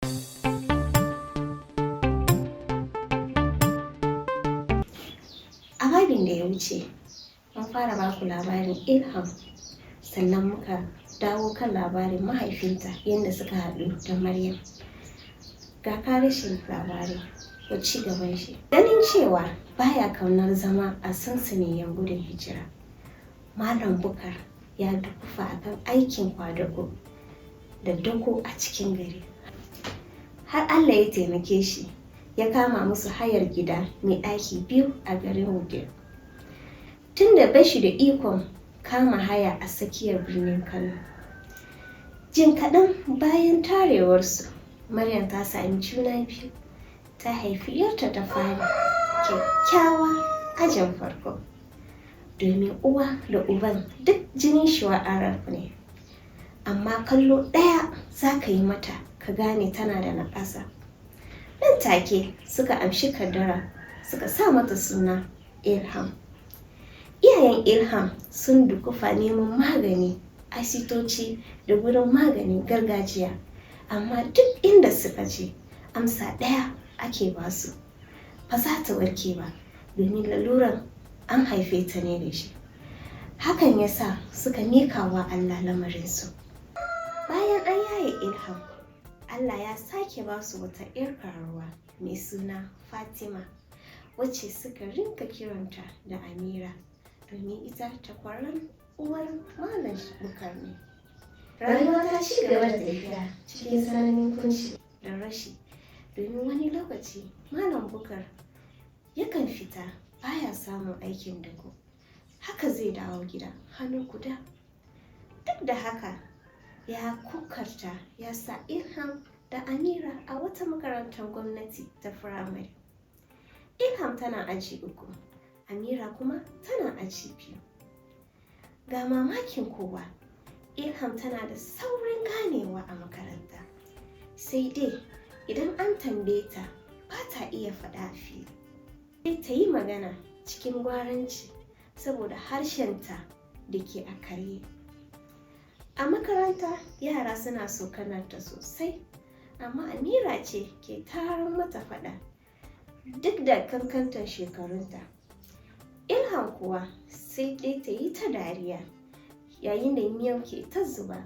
A babin da ya wuce, mun fara baku labarin Ilham, sannan muka dawo kan labarin mahaifinta yadda suka haɗu da Maryam. Ga ƙarashin labarin ko ci gaban shi. Ganin cewa baya kaunar zama a sansaniyan gudun hijira, Malam Bukar ya dukufa akan aikin kwadago da dako a cikin gari. Har Allah ya taimake shi, ya kama musu hayar gida mai ɗaki 2 a garin Wudil. Tun da bashi da ikon kama haya a tsakiyar birnin Kano. Jin kaɗan bayan tarewarsu, Maryam ta sami juna biyu, ta haifi ‘yarta ta fari, kyakkyawa ajin farko. Domin uwa da uban duk jinin shuwa'arar ne, amma kallo ɗaya za ka yi mata ka gane tana da naƙasa. Nan take suka amshi kaddara suka sa mata suna Ilham. Iyayen Ilham sun dukufa neman magani, asibitoci da wurin maganin gargajiya, amma duk inda suka je amsa ɗaya ake basu: ba za ta warke ba, domin laluran an haife ta ne da shi. Hakan ya sa suka mika wa Allah lamarinsu. Bayan an yaye Ilham, Allah ya sake ba su wata 'yar karuwa mai suna Fatima, wacce suka rinka kiranta da Amira, domin ita takwarar uwar Malam Bukar ne. Rayuwa ta ci gaba da tafiya cikin tsananin kunci da rashi, domin wani lokaci Malam Bukar yakan fita baya samun aikin dako, haka zai dawo gida hannu guda. Duk da haka ya kokarta ya sa Ilham da Amira a wata makarantar gwamnati ta firamare. Ilham tana aji 3, Amira kuma tana aji 2. Ga mamakin kowa, Ilham tana da saurin ganewa a makaranta, sai dai idan an tambaye ta ba ta iya faɗa fili. Sai ta yi magana cikin gwaranci saboda harshenta da ke a karye. A makaranta yara suna sokanarta sosai, amma Amira ce ke taron mata faɗa duk da kankantar shekarunta. Ilham kuwa sai dai ta yi ta dariya yayin da miyau ke ta zuba,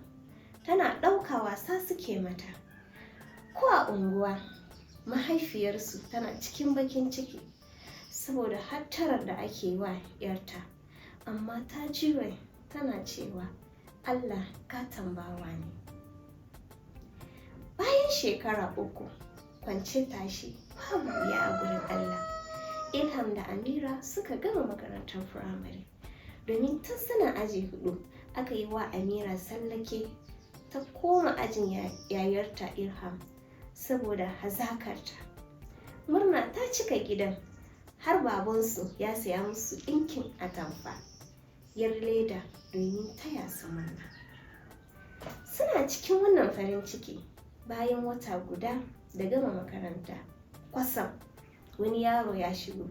tana ɗauka wasa suke mata. Ko a unguwa mahaifiyarsu tana cikin bakin ciki saboda hattarar da ake wa 'yarta, amma ta jure tana cewa Allah gatan bawa ne. Bayan shekara 3 kwance tashi babu wuya a gurin Allah, Ilham da Amira suka gama makarantar firamare. Domin tun suna aji 4 aka yi wa Amira tsallake ta koma ajin yayarta Ilham saboda hazakarta. Murna ta cika gidan, har babansu ya saya musu ɗinkin atamfa, 'yar leda domin taya su murna. Suna cikin wannan farin ciki, bayan wata guda da gama makaranta, kwatsam wani yaro ya shigo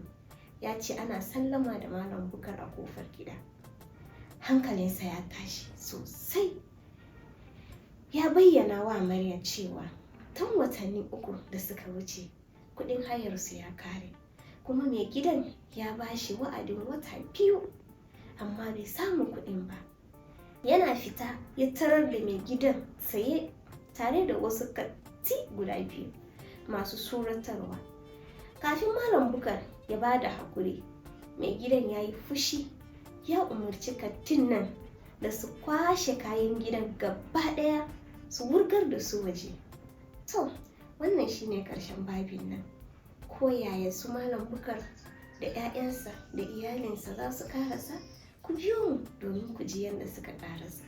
ya ce ana sallama da Malam Bukar a kofar gida. Hankalinsa ya tashi sosai. Ya bayyana wa Maryam cewa tun watanni 3 da suka wuce kuɗin hayarsu ya kare, kuma mai gidan ya bashi wa'adin wata 2, amma bai samu kuɗin ba. Yana fita ya tarar da mai gidan saye tare da wasu katti guda 2 masu suratarwa. Kafin Malam Bukar ya ba da haƙuri, mai gidan ya yi fushi, ya umarci kattin nan da su kwashe kayan gidan gaba ɗaya su wurgar da su waje. To, wannan shine ƙarshen babin nan. Ko yaya su Malam Bukar da 'ya'yansa da iyalinsa za su karasa? Ku biyo mu domin ku ji yadda suka karasa.